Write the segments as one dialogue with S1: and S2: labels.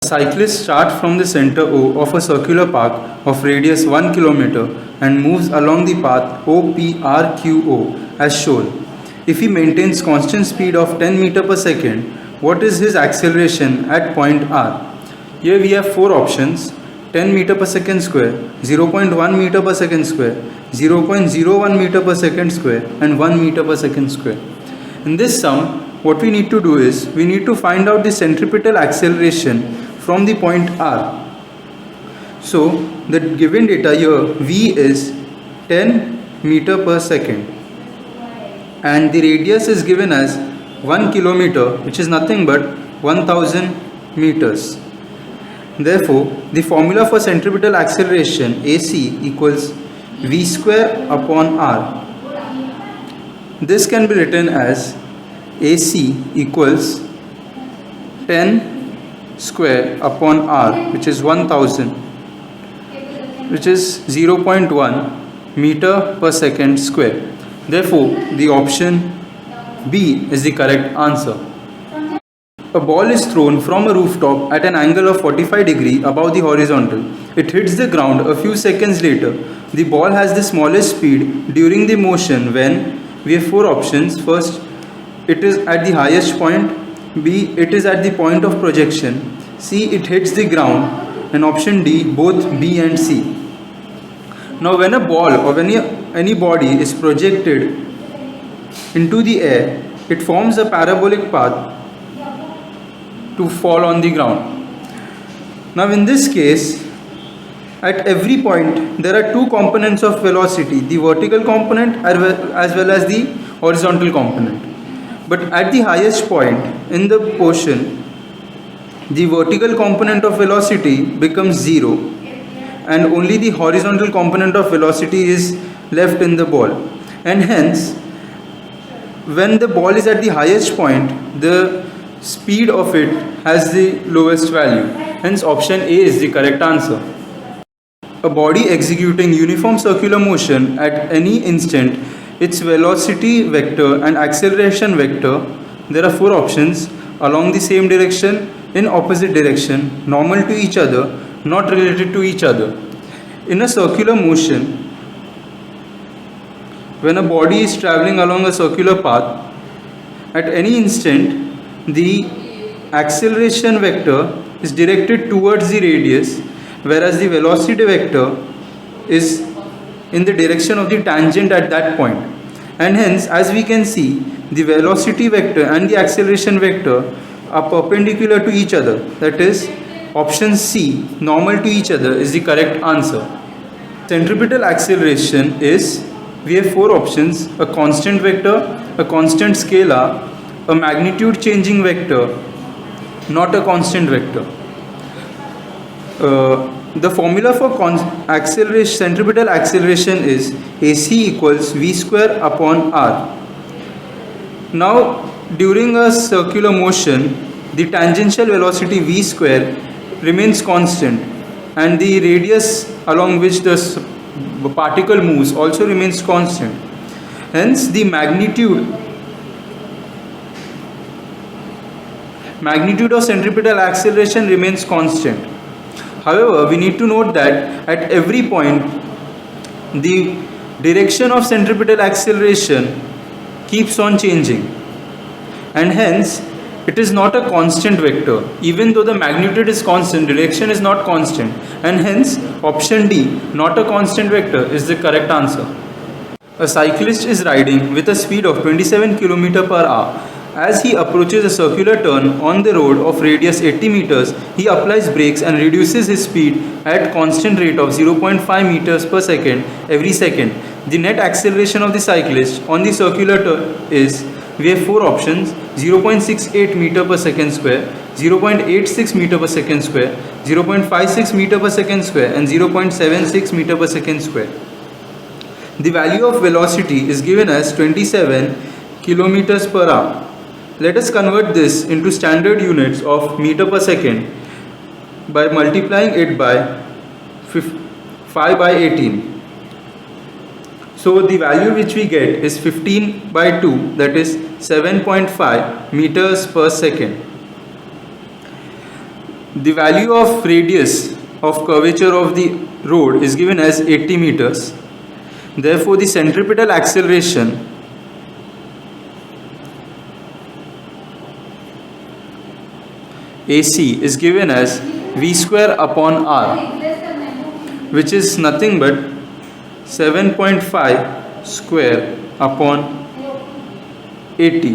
S1: Cyclist starts from the center O of a circular path of radius 1 kilometer and moves along the path OPRQO as shown. If he maintains constant speed of 10 meter per second, what is his acceleration at point R? Here we have four options: 10 meter per second square, 0.1 meter per second square, 0.01 meter per second square, and 1 meter per second square. In this sum, what we need to do is we need to find out the centripetal acceleration from the point R. So the given data here V is 10 meter per second and the radius is given as 1 kilometer, which is nothing but 1000 meters. Therefore, the formula for centripetal acceleration AC equals V square upon R. This can be written as AC equals 10 square upon R, which is 1000, which is 0.1 meter per second square. Therefore, the option B is the correct answer. A ball is thrown from a rooftop at an angle of 45 degrees above the horizontal. It hits the ground a few seconds later. The ball has the smallest speed during the motion when we have four options. First, it is at the highest point. B, it is at the point of projection. C, it hits the ground. And option D, both B and C. Now when a ball or any body is projected into the air, it forms a parabolic path to fall on the ground. Now in this case, at every point there are two components of velocity, the vertical component as well as the horizontal component. But at the highest point in the portion, the vertical component of velocity becomes 0 and only the horizontal component of velocity is left in the ball. And hence, when the ball is at the highest point, the speed of it has the lowest value. Hence, option A is the correct answer. A body executing uniform circular motion at any instant, its velocity vector and acceleration vector, there are four options: along the same direction, in opposite direction, normal to each other, not related to each other. In a circular motion, when a body is traveling along a circular path, at any instant, the acceleration vector is directed towards the radius, whereas the velocity vector is in the direction of the tangent at that point. And hence, as we can see, the velocity vector and the acceleration vector are perpendicular to each other. That is, option C, normal to each other, is the correct answer. Centripetal acceleration is, we have four options: a constant vector, a constant scalar, a magnitude changing vector, not a constant vector. The formula for centripetal acceleration is AC equals V square upon R. Now, during a circular motion, the tangential velocity V square remains constant and the radius along which the particle moves also remains constant. Hence, the magnitude of centripetal acceleration remains constant. However, we need to note that at every point, the direction of centripetal acceleration keeps on changing, and hence it is not a constant vector. Even though the magnitude is constant, direction is not constant, and hence option D, not a constant vector, is the correct answer. A cyclist is riding with a speed of 27 km per hour. As he approaches a circular turn on the road of radius 80 meters, he applies brakes and reduces his speed at constant rate of 0.5 meters per second every second. The net acceleration of the cyclist on the circular turn is, we have four options: 0.68 meter per second square, 0.86 meter per second square, 0.56 meter per second square, and 0.76 meter per second square. The value of velocity is given as 27 kilometers per hour. Let us convert this into standard units of meter per second by multiplying it by 5 by 18. So the value which we get is 15 by 2, that is 7.5 meters per second. The value of radius of curvature of the road is given as 80 meters. Therefore, the centripetal acceleration AC is given as V square upon R, which is nothing but 7.5 square upon 80.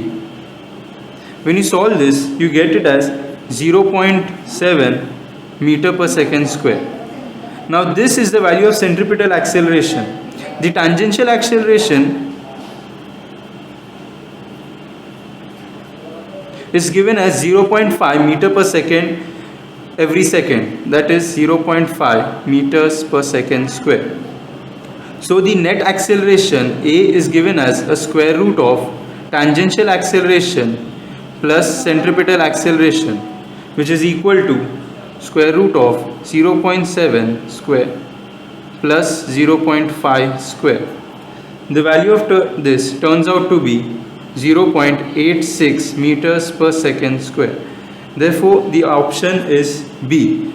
S1: When you solve this, you get it as 0.7 meter per second square. Now this is the value of centripetal acceleration. The tangential acceleration is given as 0.5 meter per second every second, that is 0.5 meters per second square. So the net acceleration A is given as a square root of tangential acceleration plus centripetal acceleration, which is equal to square root of 0.7 square plus 0.5 square. The value of this turns out to be 0.86 meters per second square. Therefore, the option is B.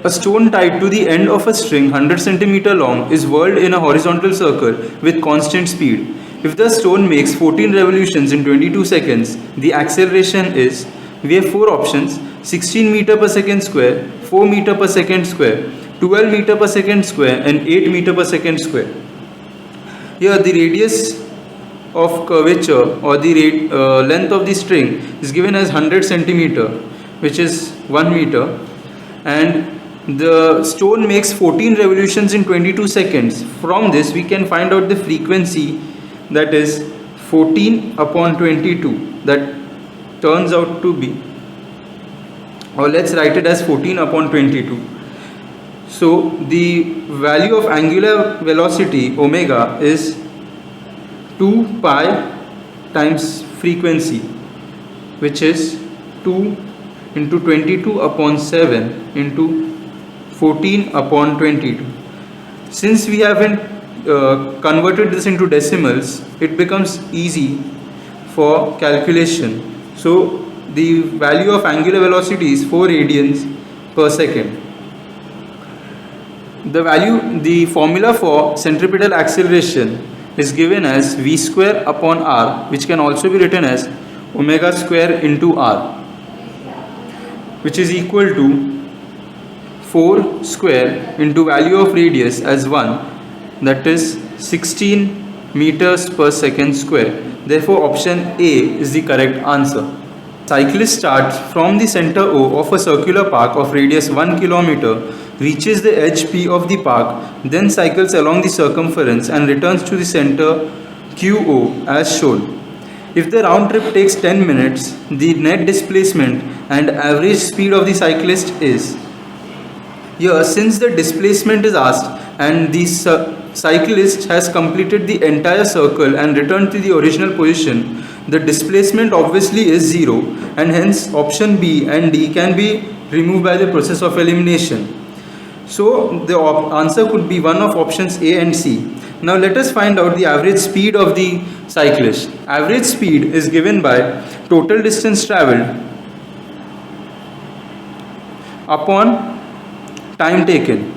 S1: A stone tied to the end of a string 100 cm long is whirled in a horizontal circle with constant speed. If the stone makes 14 revolutions in 22 seconds, the acceleration is, we have four options: 16 meter per second square, 4 meter per second square, 12 meter per second square and 8 meter per second square. Here the radius of curvature or the length of the string is given as 100 centimeter, which is 1 meter, and the stone makes 14 revolutions in 22 seconds. From this we can find out the frequency, that is 14 upon 22, that turns out to be, or let's write it as 14 upon 22. So the value of angular velocity omega is 2 pi times frequency, which is 2 into 22 upon 7 into 14 upon 22. Since we haven't converted this into decimals, it becomes easy for calculation. So the value of angular velocity is 4 radians per second. The formula for centripetal acceleration is given as V square upon R, which can also be written as omega square into R, which is equal to 4 square into value of radius as 1, that is 16 meters per second square. Therefore, option A is the correct answer. Cyclist starts from the center O of a circular park of radius 1 kilometer, reaches the edge P of the park, then cycles along the circumference and returns to the center QO as shown. If the round trip takes 10 minutes, the net displacement and average speed of the cyclist is. Here, since the displacement is asked and the cyclist has completed the entire circle and returned to the original position, the displacement obviously is 0, and hence option B and D can be removed by the process of elimination. So the answer could be one of options A and C. Now let us find out the average speed of the cyclist. Average speed is given by total distance travelled upon time taken.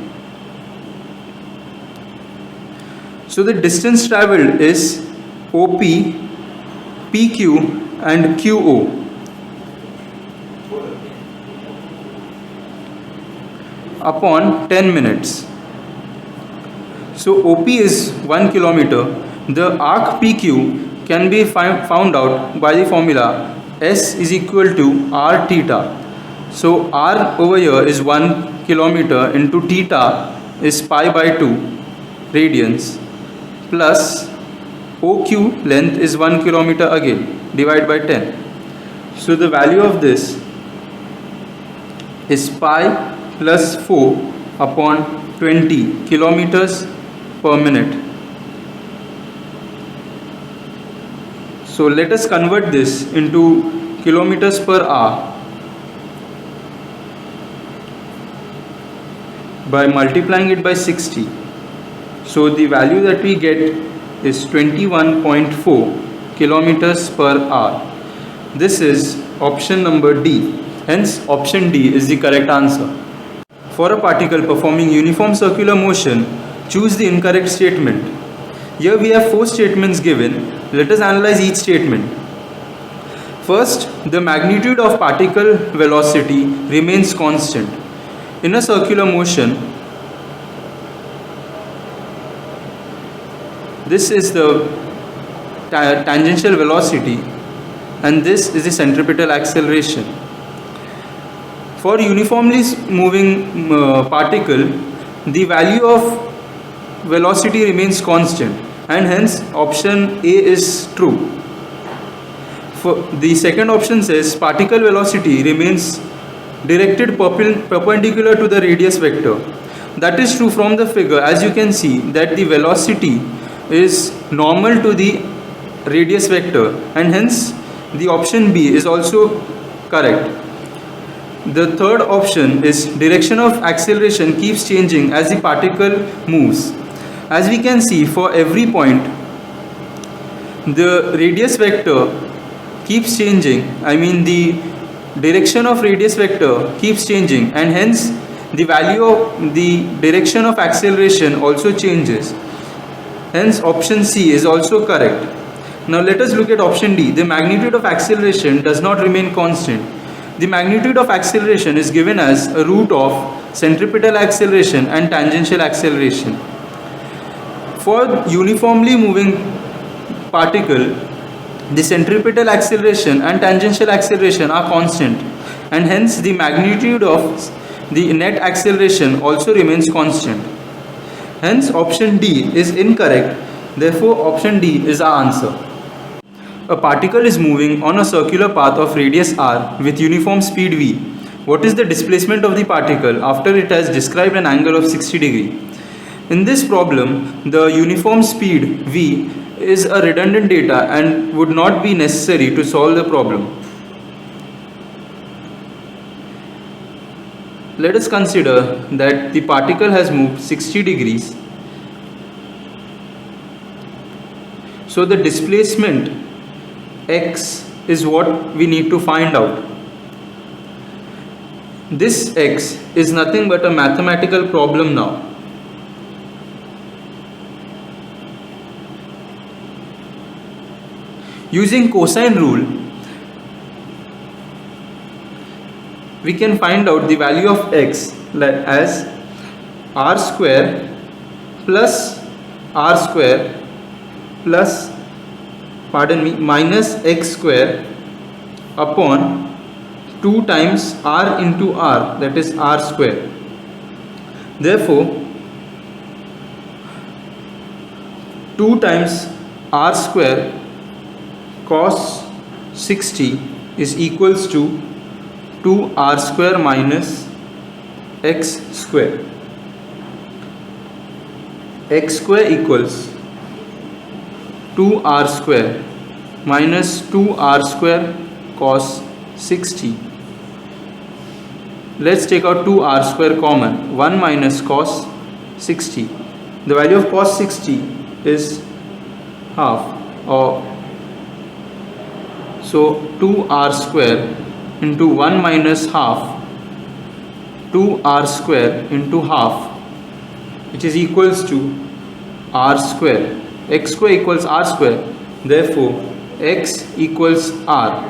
S1: So the distance travelled is OP, PQ and QO. Upon 10 minutes. So OP is 1 kilometer. The arc PQ can be found out by the formula S is equal to R theta. So R over here is 1 kilometer into theta is pi by 2 radians plus OQ length is 1 kilometer again, divide by 10. So the value of this is pi plus 4 upon 20 kilometers per minute. So let us convert this into kilometers per hour by multiplying it by 60. So the value that we get is 21.4 kilometers per hour. This is option number D. Hence, option D is the correct answer. For a particle performing uniform circular motion, choose the incorrect statement. Here we have 4 statements given. Let us analyze each statement. First, the magnitude of particle velocity remains constant. In a circular motion, this is the tangential velocity and this is the centripetal acceleration. For uniformly moving particle, the value of velocity remains constant and hence option A is true. For the second option says particle velocity remains directed perpendicular to the radius vector. That is true from the figure. As you can see that the velocity is normal to the radius vector and hence the option B is also correct. The third option is direction of acceleration keeps changing as the particle moves. As we can see, for every point the radius vector keeps changing, the direction of radius vector keeps changing and hence the value of the direction of acceleration also changes. Hence option C is also correct. Now let us look at option D. The magnitude of acceleration does not remain constant. The magnitude of acceleration is given as a root of centripetal acceleration and tangential acceleration. For uniformly moving particle, the centripetal acceleration and tangential acceleration are constant and hence the magnitude of the net acceleration also remains constant. Hence option D is incorrect. Therefore option D is our answer. A particle is moving on a circular path of radius r with uniform speed v. What is the displacement of the particle after it has described an angle of 60 degree? In this problem, the uniform speed v is a redundant data and would not be necessary to solve the problem. Let us consider that the particle has moved 60 degrees. So the displacement x is what we need to find out. This x is nothing but a mathematical problem now. Using cosine rule, we can find out the value of x as r square plus r square plus minus x square upon 2 times r into r, that is r square. Therefore 2 times r square cos 60 is equals to 2r square minus x square. X square equals 2r square minus 2r square cos 60. Let's take out 2r square common. 1 minus cos 60. The value of cos 60 is half, or so 2r square into 1 minus half, 2r square into half, which is equals to r square. X square equals r square. Therefore x equals r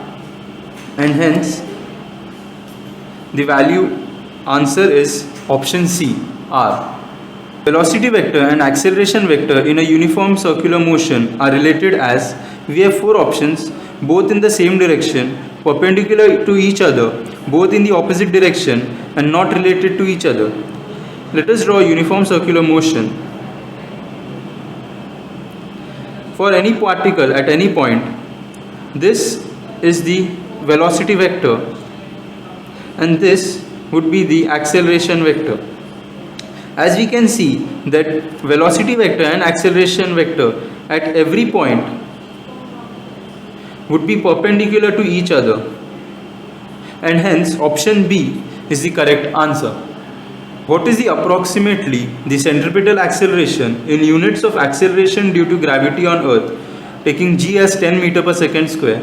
S1: and hence the value answer is option C, r. Velocity vector and acceleration vector in a uniform circular motion are related as we have 4 options, both in the same direction, perpendicular to each other, both in the opposite direction and not related to each other. Let us draw a uniform circular motion. For any particle at any point, this is the velocity vector and this would be the acceleration vector. As we can see that velocity vector and acceleration vector at every point would be perpendicular to each other and hence option B is the correct answer. What is the approximately the centripetal acceleration in units of acceleration due to gravity on earth, taking g as 10 meter per second square?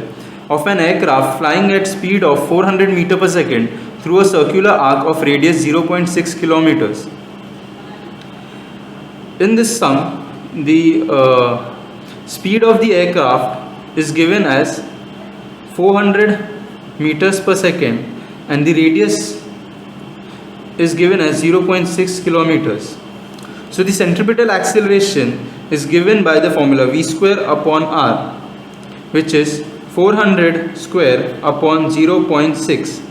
S1: of an aircraft flying at speed of 400 meter per second through a circular arc of radius 0.6 kilometers. In this sum, the speed of the aircraft is given as 400 meters per second and the radius is given as 0.6 kilometers. So the centripetal acceleration is given by the formula v square upon r, which is 400 square upon 0.6.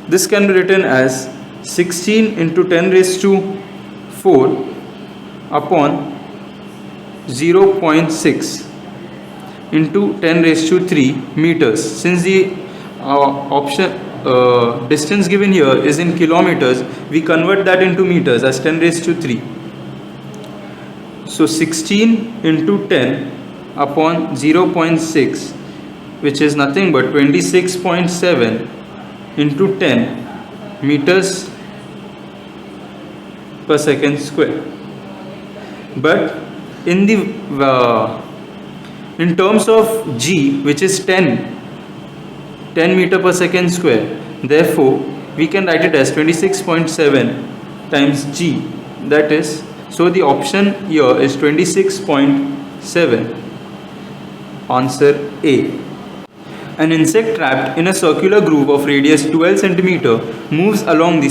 S1: This can be written as 16 into 10 raised to 4 upon 0.6 into 10 raised to 3 meters. Since the distance given here is in kilometers, we convert that into meters as 10 raised to 3. So 16 into 10 upon 0.6, which is nothing but 26.7 into 10 meters per second square. But in the in terms of g, which is 10 meter per second square, therefore we can write it as 26.7 times g. That is, so the option here is 26.7. Answer A. An insect trapped in a circular groove of radius 12 cm moves along the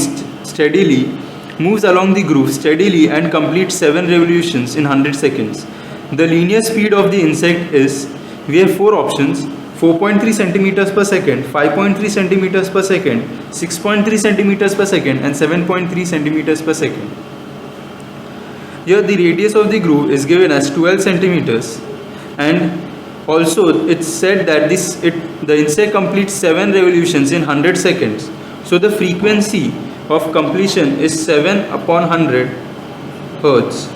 S1: groove steadily and completes 7 revolutions in 100 seconds. The linear speed of the insect is, we have 4 options: 4.3 centimeters per second, 5.3 centimeters per second, 6.3 centimeters per second, and 7.3 centimeters per second. Here the radius of the groove is given as 12 centimeters, and also it's said that the insect completes 7 revolutions in 100 seconds. So the frequency of completion is 7 upon 100 Hertz.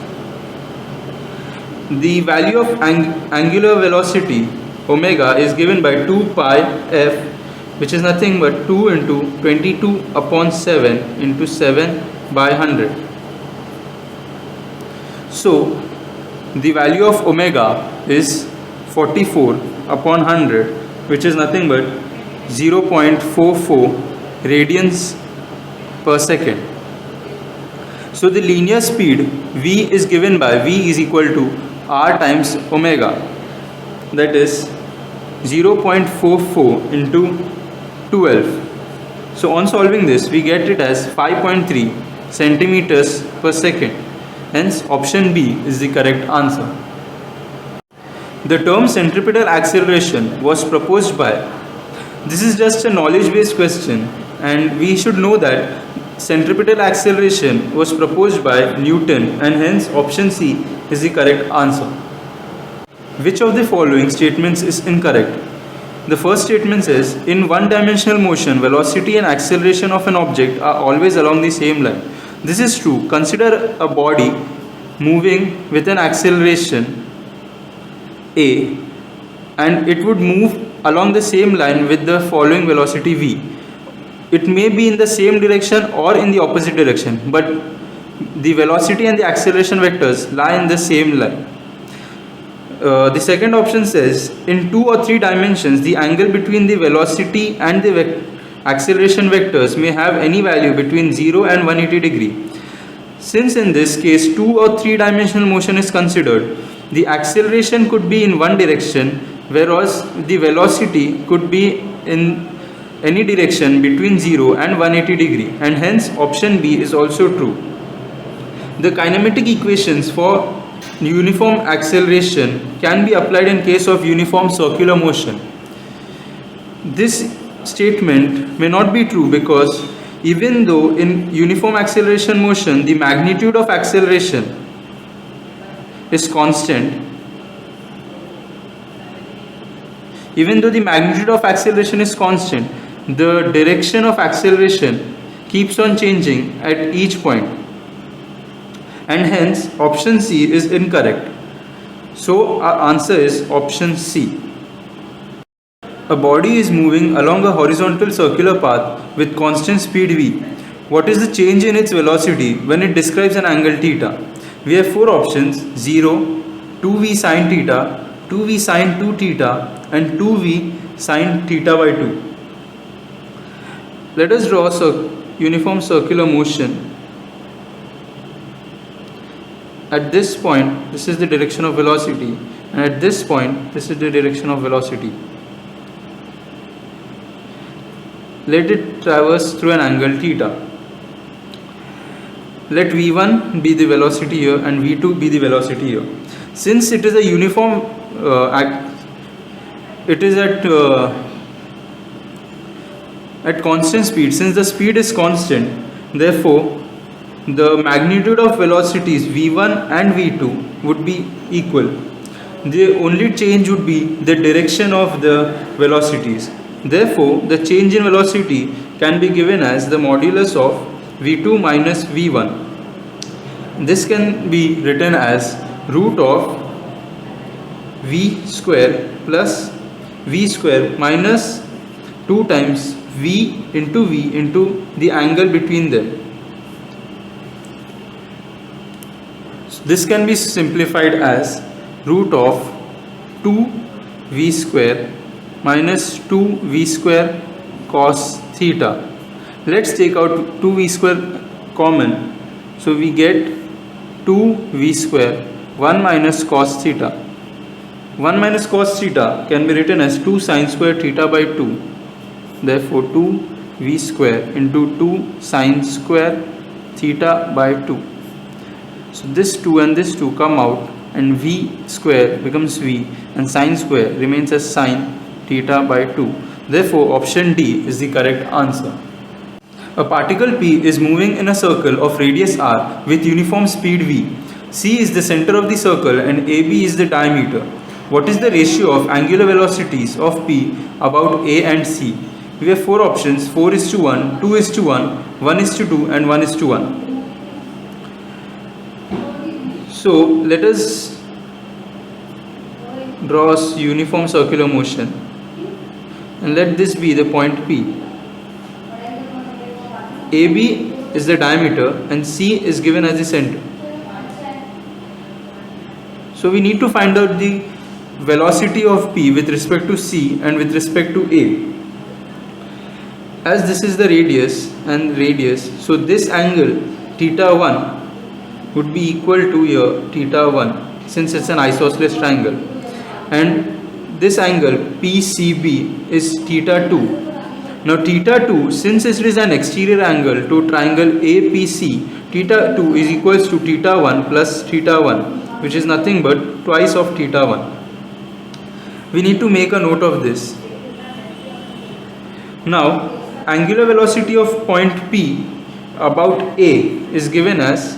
S1: The value of angular velocity omega is given by 2 pi f, which is nothing but 2 into 22 upon 7 into 7 by 100. So the value of omega is 44 upon 100, which is nothing but 0.44 radians per second. So the linear speed v is given by v is equal to r times omega, that is 0.44 into 12. So on solving this, we get it as 5.3 centimeters per second. Hence option B is the correct answer. The term centripetal acceleration was proposed by, this is just a knowledge based question, and we should know that centripetal acceleration was proposed by Newton, and hence option C is the correct answer. Which of the following statements is incorrect? The first statement says, in one-dimensional motion, velocity and acceleration of an object are always along the same line. This is true. Consider a body moving with an acceleration a, and it would move along the same line with the following velocity v. It may be in the same direction or in the opposite direction, but the velocity and the acceleration vectors lie in the same line. The second option says, in 2 or 3 dimensions, the angle between the velocity and the acceleration vectors may have any value between 0 and 180 degree. Since in this case 2 or 3 dimensional motion is considered, the acceleration could be in one direction, whereas the velocity could be in any direction between 0 and 180 degree, and hence option B is also true. The kinematic equations for uniform acceleration can be applied in case of uniform circular motion. This statement may not be true because even though in uniform acceleration motion the magnitude of acceleration is constant, the direction of acceleration keeps on changing at each point, and hence option C is incorrect. So our answer is option C. A body is moving along a horizontal circular path with constant speed v. What is the change in its velocity when it describes an angle theta? We have 4 options: 0, 2v sin theta, 2v sine 2 theta and 2v sine theta by 2. Let us draw a uniform circular motion. At this point, this is the direction of velocity, and at this point, this is the direction of velocity. Let it traverse through an angle theta. Let v1 be the velocity here and v2 be the velocity here. Since it is a uniform it is at constant speed. Since the speed is constant, therefore the magnitude of velocities v1 and v2 would be equal. The only change would be the direction of the velocities. Therefore, the change in velocity can be given as the modulus of v2 minus v1. This can be written as root of v square plus v square minus 2 times v into the angle between them. So this can be simplified as root of 2v square minus 2v square cos theta. Let's take out 2v square common. So we get 2v square 1 minus cos theta. 1 minus cos theta can be written as 2 sin square theta by 2. Therefore 2v square into 2 sin square theta by 2. So this 2 and this 2 come out and v square becomes v and sin square remains as sin theta by 2. Therefore option D is the correct answer. A particle P is moving in a circle of radius r with uniform speed v. C is the center of the circle and AB is the diameter. What is the ratio of angular velocities of P about A and C? We have 4 options: 4:1, 2:1, 1:2 and 1:1. So let us draw a uniform circular motion and let this be the point P. AB is the diameter and C is given as the center. So we need to find out the velocity of P with respect to C and with respect to A. As this is the radius and radius, so this angle theta 1 would be equal to here theta 1 since it's an isosceles triangle, and this angle PCB is theta 2. Now theta 2, since it is an exterior angle to triangle APC, theta 2 is equals to theta 1 plus theta 1, which is nothing but twice of theta 1. We need to make a note of this. Now angular velocity of point P about A is given as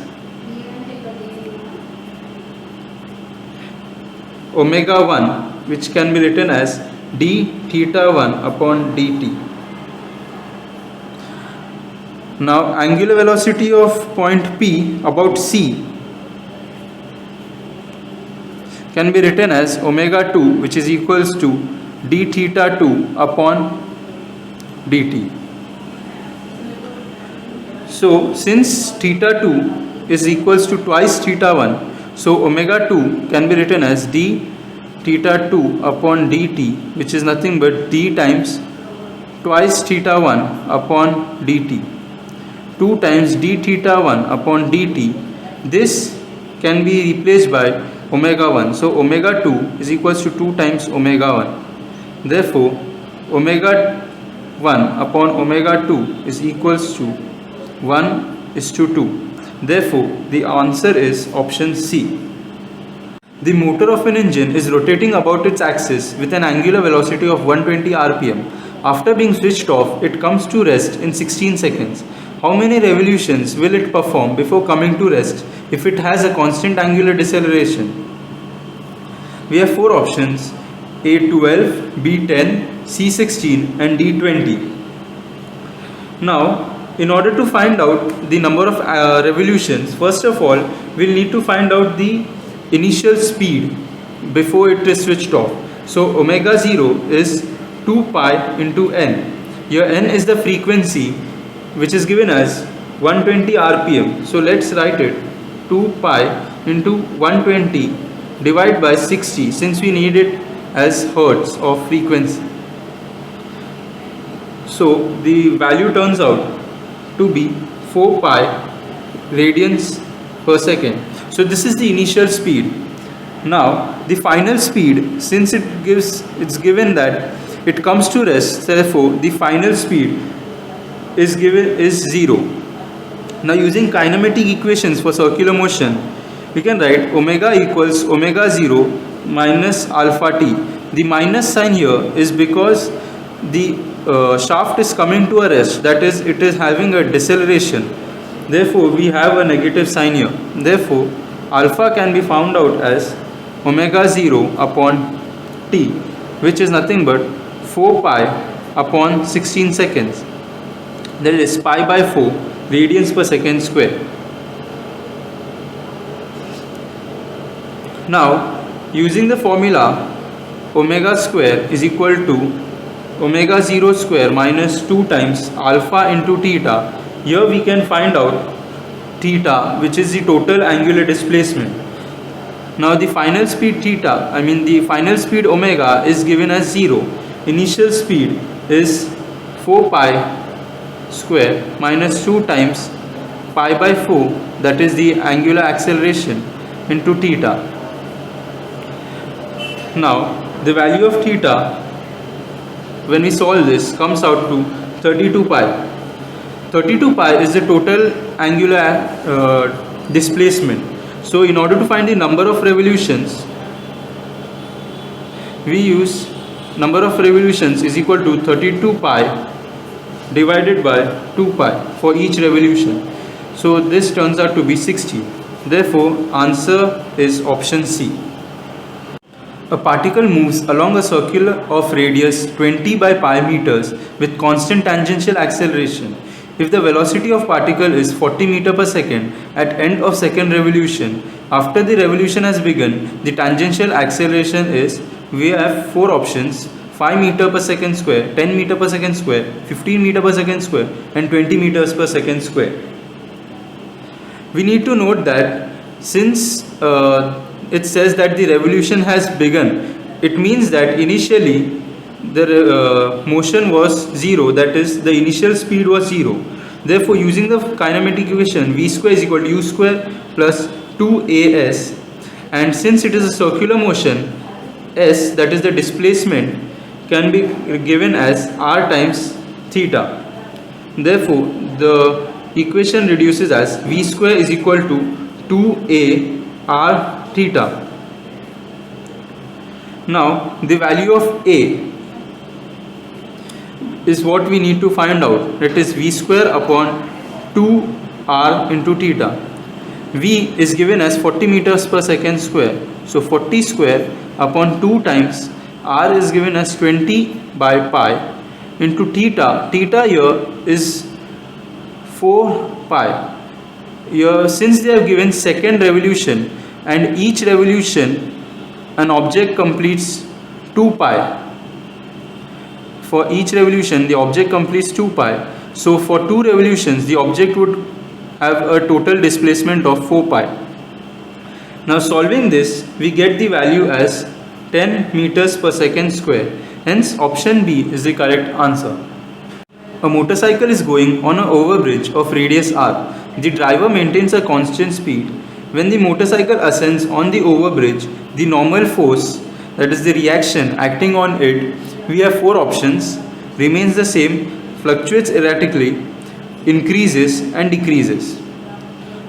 S1: omega 1, which can be written as d theta 1 upon dt. Now angular velocity of point P about C can be written as omega 2, which is equals to d theta 2 upon dt. So since theta 2 is equals to twice theta 1, so omega 2 can be written as d theta 2 upon dt, which is nothing but d times twice theta 1 upon dt. 2 times d theta 1 upon dt. This can be replaced by omega 1. So omega 2 is equals to 2 times omega 1. Therefore omega 1 upon omega 2 is equals to 1:2. Therefore the answer is option C. The motor of an engine is rotating about its axis with an angular velocity of 120 rpm. After being switched off, it comes to rest in 16 seconds. How many revolutions will it perform before coming to rest if it has a constant angular deceleration? We have 4 options: A12, B10, C16 and D20. Now in order to find out the number of revolutions, first of all we'll need to find out the initial speed before it is switched off. So omega 0 is 2 pi into n. Here n is the frequency, which is given as 120 rpm. So let's write it 2 pi into 120, divide by 60 since we need it as hertz of frequency. So the value turns out to be 4 pi radians per second. So this is the initial speed. Now the final speed, since it's given that it comes to rest, therefore the final speed is 0. Now using kinematic equations for circular motion, we can write omega equals omega 0 minus alpha t. The minus sign here is because the shaft is coming to a rest, that is, it is having a deceleration. Therefore we have a negative sign here. Therefore alpha can be found out as omega 0 upon t, which is nothing but 4 pi upon 16 seconds, that is pi by 4 radians per second square. Now using the formula omega square is equal to omega 0 square minus 2 times alpha into theta, here we can find out theta, which is the total angular displacement. Now the final speed theta, the final speed omega is given as 0. Initial speed is 4 pi square minus 2 times pi by 4, that is the angular acceleration, into theta. Now the value of theta, when we solve this, comes out to 32 pi. 32 pi is the total angular displacement. So in order to find the number of revolutions, we use number of revolutions is equal to 32 pi divided by 2 pi for each revolution. So this turns out to be 60. Therefore answer is option C. A particle moves along a circle of radius 20 by pi meters with constant tangential acceleration. If the velocity of particle is 40 meter per second at end of second revolution, after the revolution has begun, the tangential acceleration is, we have 4 options: 5 meter per second square, 10 meter per second square, 15 meter per second square, and 20 meters per second square. We need to note that since it says that the revolution has begun, it means that initially the motion was 0, that is the initial speed was 0. Therefore using the kinematic equation, v square is equal to u square plus 2as, and since it is a circular motion, s, that is the displacement, can be given as r times theta. Therefore the equation reduces as v square is equal to 2a r theta. Now the value of a is what we need to find out, that is v square upon 2r into theta. V is given as 40 meters per second square, so 40 square upon 2 times r is given as 20 by pi into theta. Theta here is 4 pi. Here, since they have given second revolution, and each revolution an object completes 2 pi. For each revolution the object completes 2 pi. So for 2 revolutions the object would have a total displacement of 4 pi. Now solving this, we get the value as 10 meters per second square. Hence option B is the correct answer. A motorcycle is going on an overbridge of radius r. The driver maintains a constant speed. When the motorcycle ascends on the overbridge, the normal force, that is the reaction acting on it, we have 4 options: remains the same, fluctuates erratically, increases, and decreases.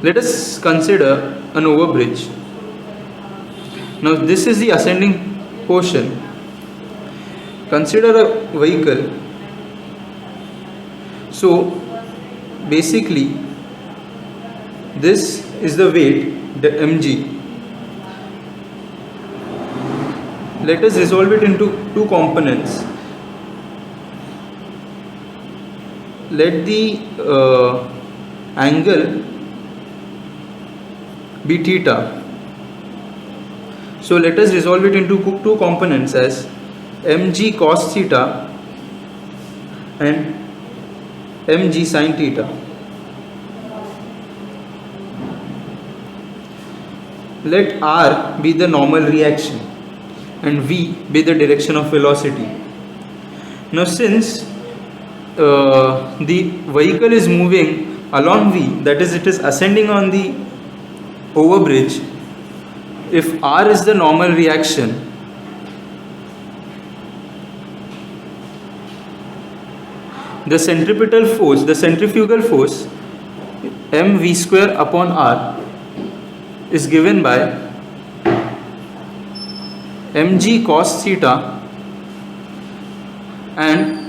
S1: Let us consider an overbridge. Now this is the ascending portion. Consider a vehicle. So basically this is the weight, the mg. Let us resolve it into 2 components. Let the angle be theta. So let us resolve it into 2 components as mg cos theta and mg sin theta. let r be the normal reaction and v be the direction of velocity. Now since the vehicle is moving along v, that is, it is ascending on the overbridge, if r is the normal reaction, the centripetal force, the centrifugal force mv square upon r is given by mg cos theta, and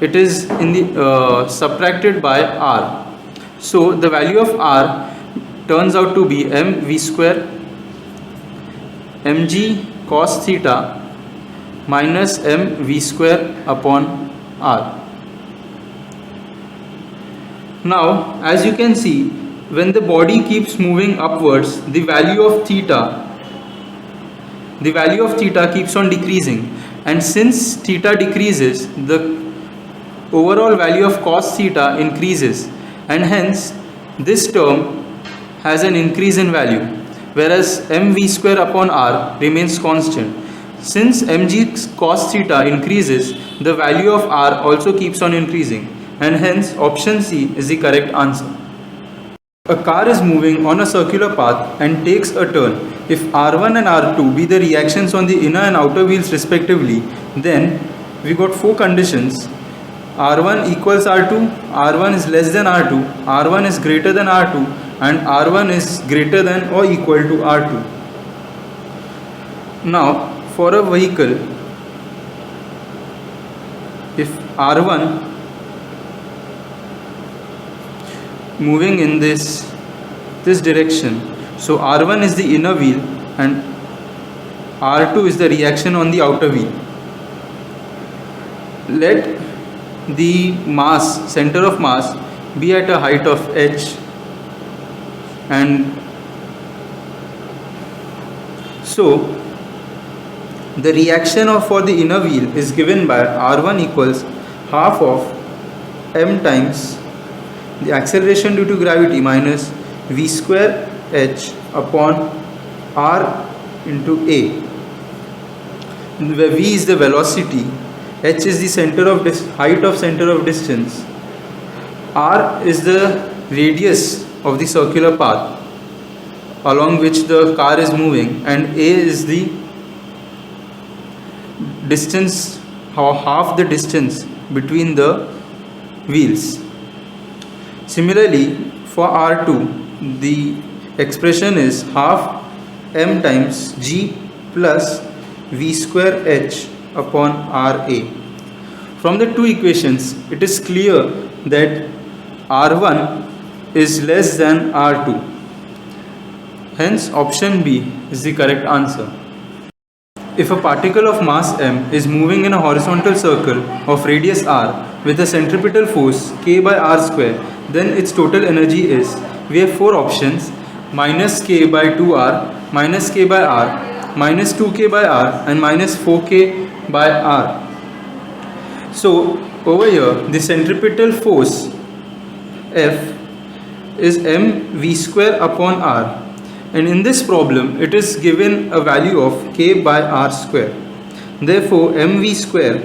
S1: it is in the subtracted by r. So the value of r turns out to be mv square mg cos theta minus mv square upon r. Now, as you can see, when the body keeps moving upwards, the value of theta keeps on decreasing, and since theta decreases, the overall value of cos theta increases, and hence this term has an increase in value, whereas mv square upon r remains constant. Since mg cos theta increases, the value of r also keeps on increasing, and hence option C is the correct answer. A car is moving on a circular path and takes a turn. If R1 and R2 be the reactions on the inner and outer wheels respectively, then we got four conditions. R1 equals R2, R1 is less than R2, R1 is greater than R2, and R1 is greater than or equal to R2. Now, for a vehicle, if R1 moving in this direction, so R1 is the inner wheel and R2 is the reaction on the outer wheel. Let the mass, center of mass, be at a height of h, and so the reaction for the inner wheel is given by R1 equals half of m times the acceleration due to gravity minus v square h upon r into a, where v is the velocity, h is the height of center of distance, r is the radius of the circular path along which the car is moving, and a is the distance, half the distance between the wheels. Similarly, for R2, the expression is half m times g plus v square h upon Ra. From the two equations, it is clear that R1 is less than R2. Hence, option B is the correct answer. If a particle of mass m is moving in a horizontal circle of radius r with a centripetal force k by r square, then its total energy is, we have four options: minus k by 2r, minus k by r, minus 2k by r, and minus 4k by r. So over here, the centripetal force F is mv square upon r, and in this problem it is given a value of k by r square. Therefore mv square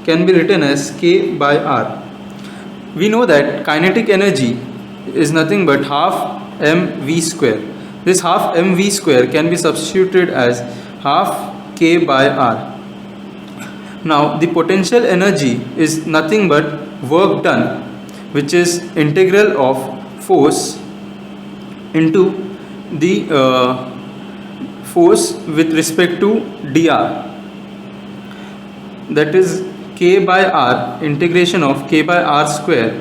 S1: can be written as k by r. We know that kinetic energy is nothing but half mv square. This half mv square can be substituted as half k by r. Now the potential energy is nothing but work done, which is integral of force into the force with respect to dr, that is k by r integration of k by r square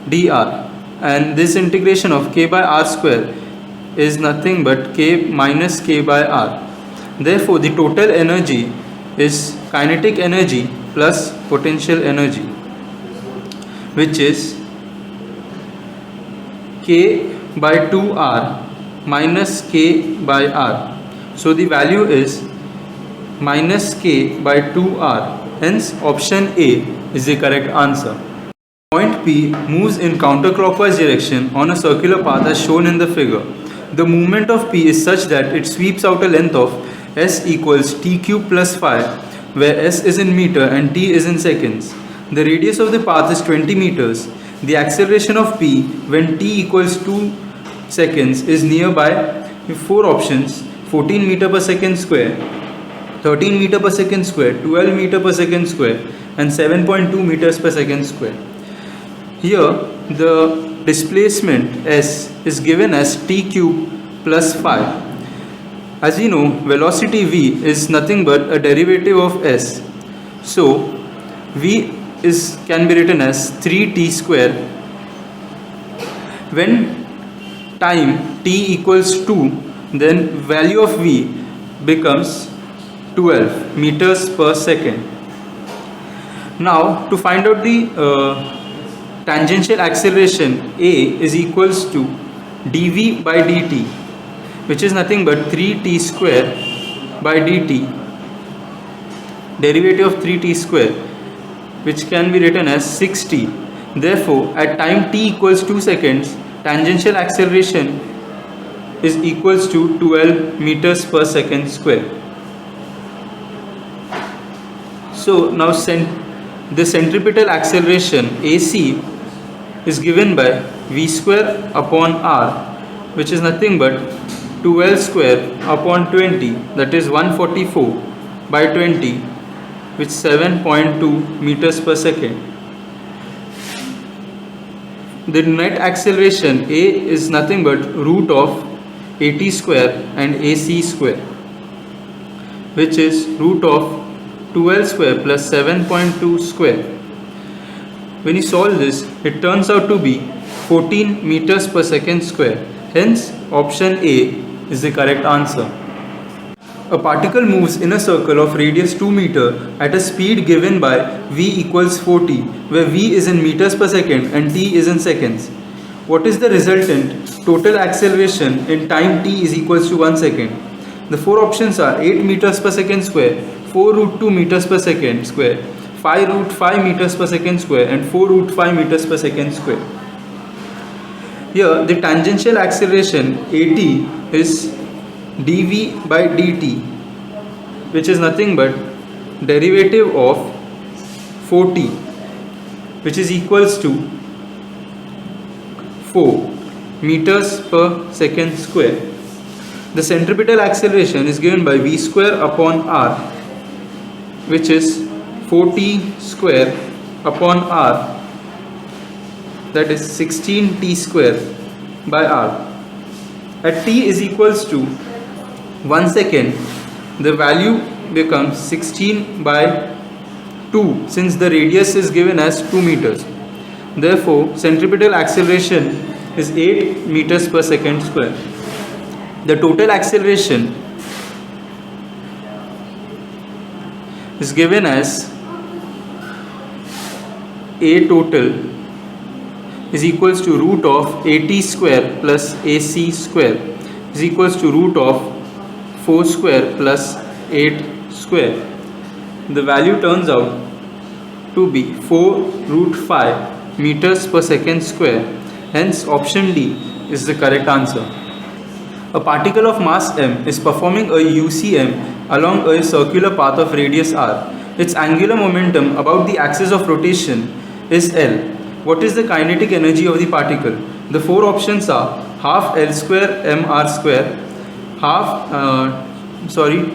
S1: dr, and this integration of k by r square is nothing but k minus k by r. Therefore the total energy is kinetic energy plus potential energy, which is k by 2r minus k by r. So the value is minus k by 2r. Hence option A is the correct answer. Point P moves in counterclockwise direction on a circular path as shown in the figure. the movement of P is such that it sweeps out a length of S equals t cube plus phi, where S is in meter and t is in seconds. The radius of the path is 20 meters. The acceleration of P when t equals 2 seconds is nearby. 4 options: 14 meter per second square, 13 meter per second square, 12 meter per second square, and 7.2 meters per second square. Here the displacement S is given as t cube plus phi. As you know, velocity v is nothing but a derivative of S. So v can be written as 3t square. When time t equals 2, then value of v becomes 12 meters per second. Now to find out the tangential acceleration, A is equals to dv by dt, which is nothing but 3t square by dt, derivative of 3t square, which can be written as 6t. Therefore, at time t equals 2 seconds, tangential acceleration is equals to 12 meters per second square. So now the centripetal acceleration AC is given by v square upon r, which is nothing but 12 square upon 20, that is 144 by 20, which is 7.2 meters per second. The net acceleration A is nothing but root of AT square and AC square, which is root of 12 square plus 7.2 square. When you solve this, it turns out to be 14 meters per second square. Hence, option A is the correct answer. A particle moves in a circle of radius 2 meter at a speed given by v equals 40, where v is in meters per second and t is in seconds. What is the resultant total acceleration in time t is equals to 1 second? The 4 options are 8 meters per second square, 4 root 2 meters per second square, 5 root 5 meters per second square, and 4 root 5 meters per second square. Here the tangential acceleration AT is dv by dt, which is nothing but derivative of 40, which is equals to 4 meters per second square. The centripetal acceleration is given by v square upon r, which is 40 square upon r, that is 16t square by r. At t is equals to 1 second, the value becomes 16 by 2, since the radius is given as 2 meters. Therefore, centripetal acceleration is 8 meters per second square. The total acceleration is given as A total is equals to root of AT square plus AC square is equals to root of 4 square plus 8 square. The value turns out to be 4 root 5 meters per second square. Hence option D is the correct answer. A particle of mass m is performing a UCM along a circular path of radius r. Its angular momentum about the axis of rotation is L. What is the kinetic energy of the particle? The 4 options are half L square mr square,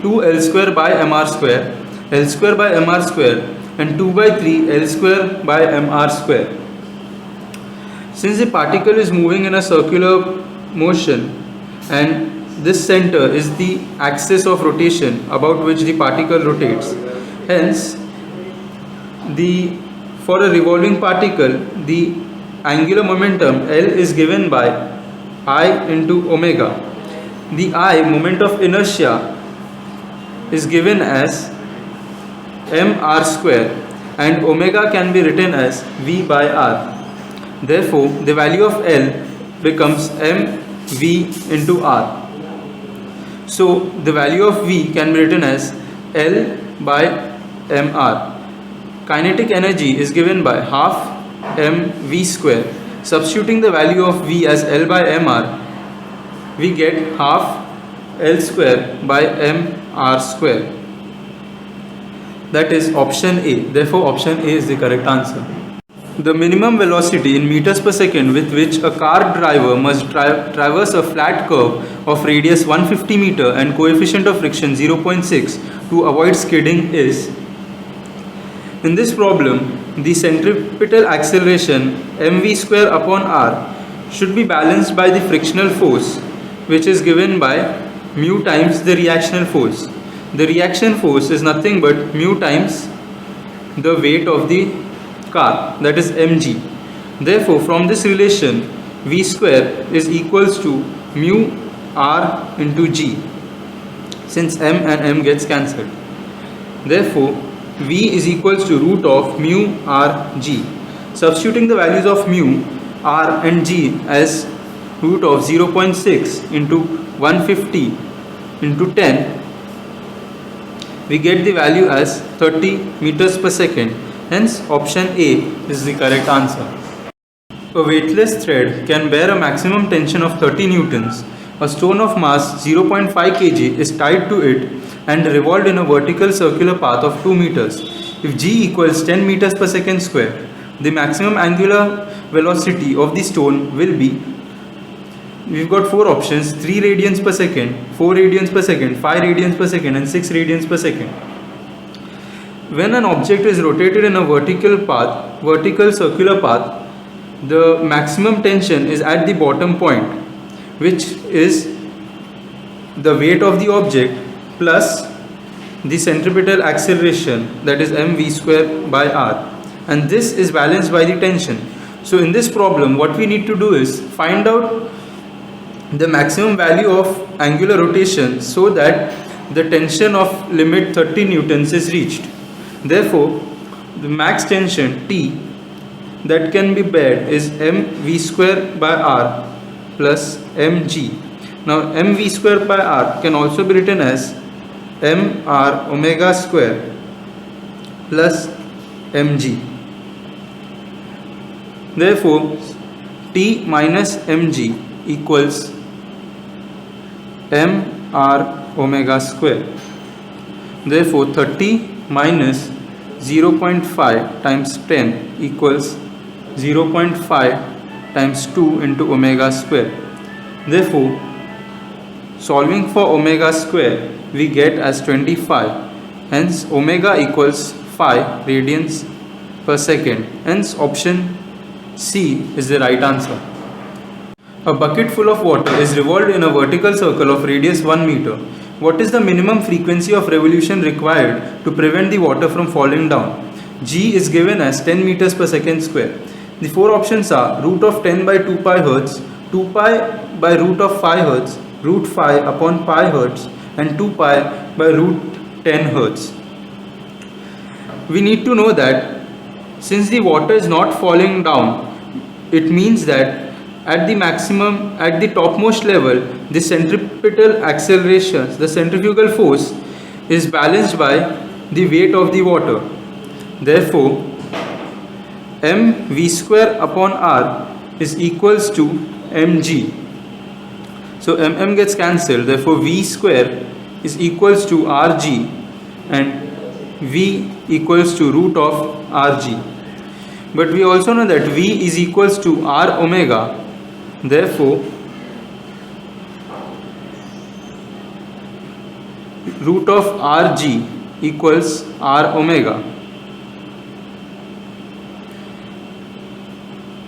S1: 2 L square by mr square, L square by mr square, and 2 by 3 L square by mr square. Since the particle is moving in a circular motion and this center is the axis of rotation about which the particle rotates, hence for a revolving particle the angular momentum L is given by I into omega. The I, moment of inertia, is given as mr square and omega can be written as v by r. Therefore, the value of L becomes mv into r. So, the value of v can be written as L by mr. Kinetic energy is given by half mv square. Substituting the value of v as L by mr, we get half L square by mr square. That is option A. Therefore, option A is the correct answer. The minimum velocity in meters per second with which a car driver must traverse a flat curve of radius 150 meter and coefficient of friction 0.6 to avoid skidding is. In this problem, the centripetal acceleration mv square upon r should be balanced by the frictional force, which is given by mu times the reactional force. The reaction force is nothing but mu times the weight of the car, that is mg. Therefore, from this relation, v square is equals to mu r into g, since m and m gets cancelled. Therefore, v is equals to root of mu r g. Substituting the values of mu r and g as root of 0.6 into 150 into 10, we get the value as 30 meters per second. Hence, option A is the correct answer. A weightless thread can bear a maximum tension of 30 newtons. A stone of mass 0.5 kg is tied to it and revolved in a vertical circular path of 2 meters. If g equals 10 meters per second square, the maximum angular velocity of the stone will be, we've got 4 options: 3 radians per second, 4 radians per second, 5 radians per second and 6 radians per second. When an object is rotated in a vertical circular path, the maximum tension is at the bottom point, which is the weight of the object plus the centripetal acceleration, that is mv square by r, and this is balanced by the tension. So in this problem, what we need to do is find out the maximum value of angular rotation so that the tension of limit 30 newtons is reached. Therefore, the max tension T that can be bared is mv square by r plus mg. Now mv square by r can also be written as mr omega square plus mg. Therefore, T minus mg equals mr omega square. Therefore, 30 minus 0.5 times 10 equals 0.5 times 2 into omega square. Therefore, solving for omega square, we get as 25. Hence, omega equals 5 radians per second. Hence, option C is the right answer. A bucket full of water is revolved in a vertical circle of radius 1 meter. What is the minimum frequency of revolution required to prevent the water from falling down? G is given as 10 meters per second square. The 4 options are root of 10 by 2 pi hertz, 2 pi by root of 5 hertz, root 5 upon pi hertz and 2 pi by root 10 hertz. We need to know that since the water is not falling down, it means that at the maximum, at the topmost level, the centripetal acceleration, the centrifugal force is balanced by the weight of the water. Therefore, mv square upon r is equals to mg. So mm gets cancelled. Therefore, v square is equals to rg and v equals to root of rg. But we also know that v is equals to r omega. Therefore, root of rg equals r omega.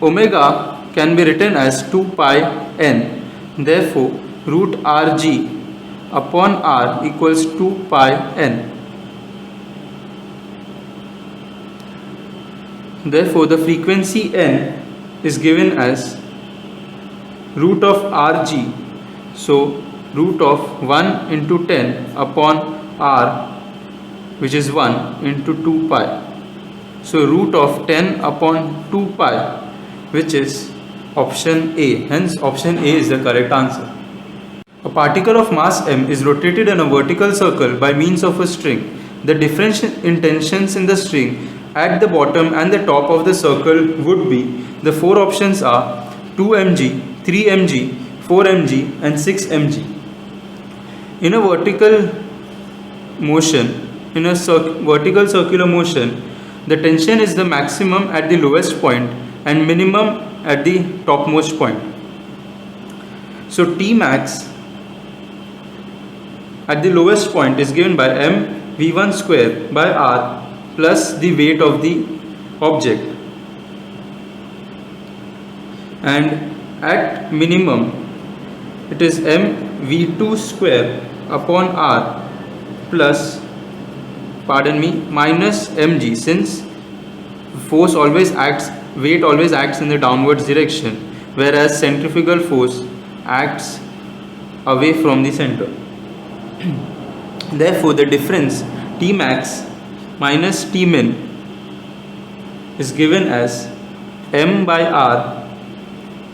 S1: Omega can be written as 2 pi n. Therefore, root rg upon r equals 2 pi n. Therefore, the frequency n is given as root of rg. So, root of 1 into 10 upon r, which is 1 into 2 pi. So, root of 10 upon 2 pi, which is option A. Hence, option A is the correct answer. A particle of mass m is rotated in a vertical circle by means of a string. The difference in tensions in the string at the bottom and the top of the circle would be, the 4 options are 2 mg, 3 mg, 4 mg and 6 mg. In a vertical motion, in a vertical circular motion, the tension is the maximum at the lowest point and minimum at the topmost point. So T max at the lowest point is given by m v1 square by r plus the weight of the object, and at minimum it is m v2 square upon r plus minus mg, since weight always acts in the downwards direction, whereas centrifugal force acts away from the center. Therefore, the difference T max minus T min is given as m by r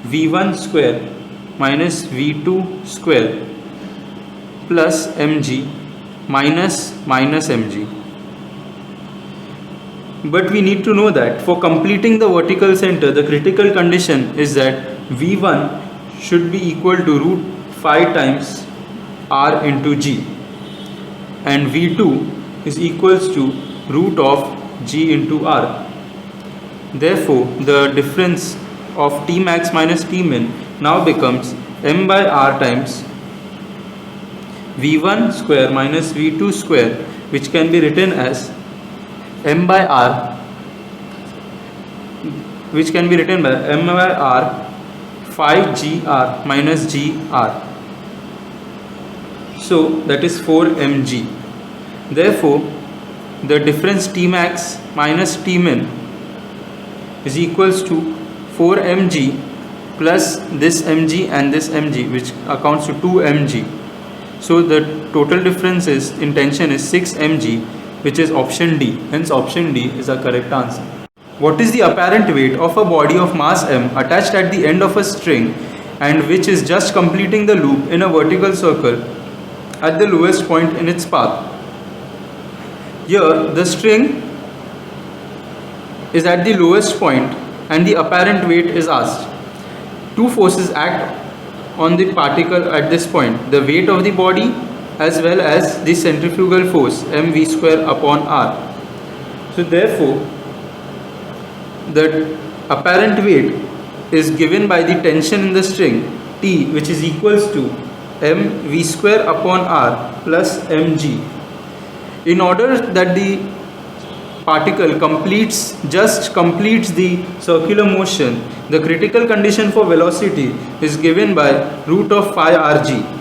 S1: v1 square minus v2 square plus mg minus mg. But we need to know that for completing the vertical center, the critical condition is that v1 should be equal to root 5 times r into g, and v2 is equals to root of g into r. Therefore, the difference of T max minus T min now becomes m by r times v1 square minus v2 square, which can be written as m by r 5gr minus gr. So that is 4 mg. Therefore, the difference T max minus T min is equals to 4 mg plus this mg and this mg, which accounts to 2 mg. So the total difference in tension is 6 mg, which is option D. Hence option D is a correct answer. What is the apparent weight of a body of mass m attached at the end of a string and which is just completing the loop in a vertical circle at the lowest point in its path? Here the string is at the lowest point and the apparent weight is asked. Two forces act on the particle at this point: the weight of the body as well as the centrifugal force mv square upon r. So therefore, the apparent weight is given by the tension in the string T, which is equals to mv square upon r plus mg. In order that the particle just completes the circular motion, the critical condition for velocity is given by root of phi rg.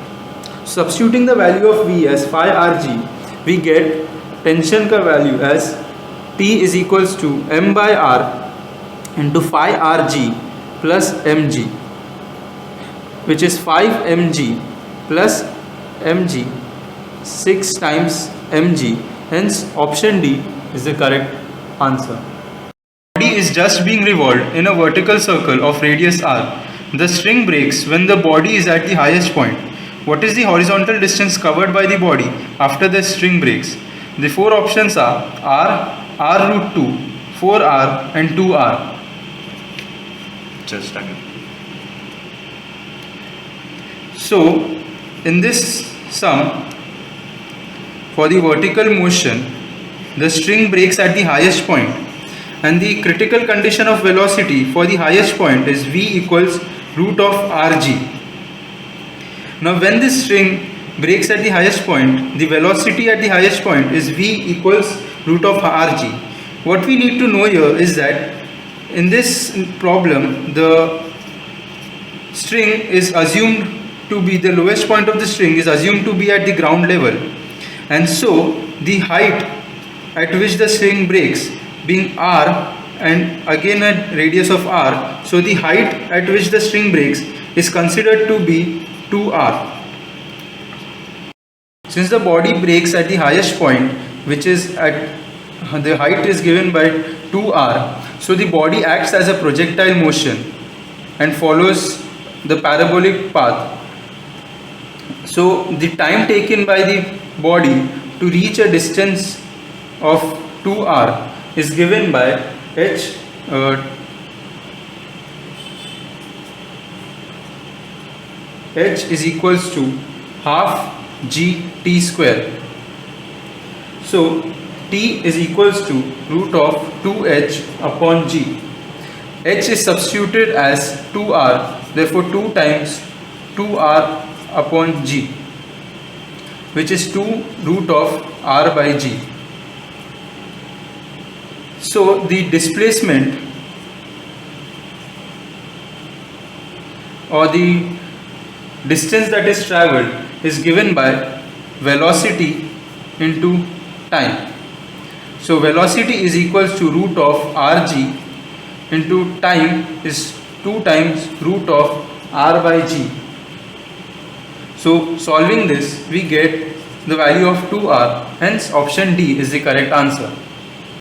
S1: Substituting the value of v as phi rg, we get tension ka value as T is equals to m by r into phi rg plus mg, which is 5 mg plus mg 6 times mg. Hence option D is the correct answer. The body is just being revolved in a vertical circle of radius r. The string breaks when the body is at the highest point. What is the horizontal distance covered by the body after the string breaks? The four options are r, r root 2, 4r and 2r. Just a minute. So in this sum, for the vertical motion, the string breaks at the highest point and the critical condition of velocity for the highest point is v equals root of rg. Now when this string breaks at the highest point, the velocity at the highest point is v equals root of rg. What we need to know here is that in this problem, the string is assumed to be, the lowest point of the string is assumed to be at the ground level, and so the height at which the string breaks being r and again a radius of r, so the height at which the string breaks is considered to be 2r. Since the body breaks at the highest point, which is at the height is given by 2r, so the body acts as a projectile motion and follows the parabolic path. So the time taken by the body to reach a distance of 2r is given by h h is equals to half gt square. So t is equals to root of 2h upon g. H is substituted as 2r, therefore 2 times 2r upon g, which is 2 root of r by g. So the displacement or the distance that is travelled is given by velocity into time. So velocity is equals to root of rg into time is 2 times root of r by g. So solving this, we get the value of 2r, hence option D is the correct answer.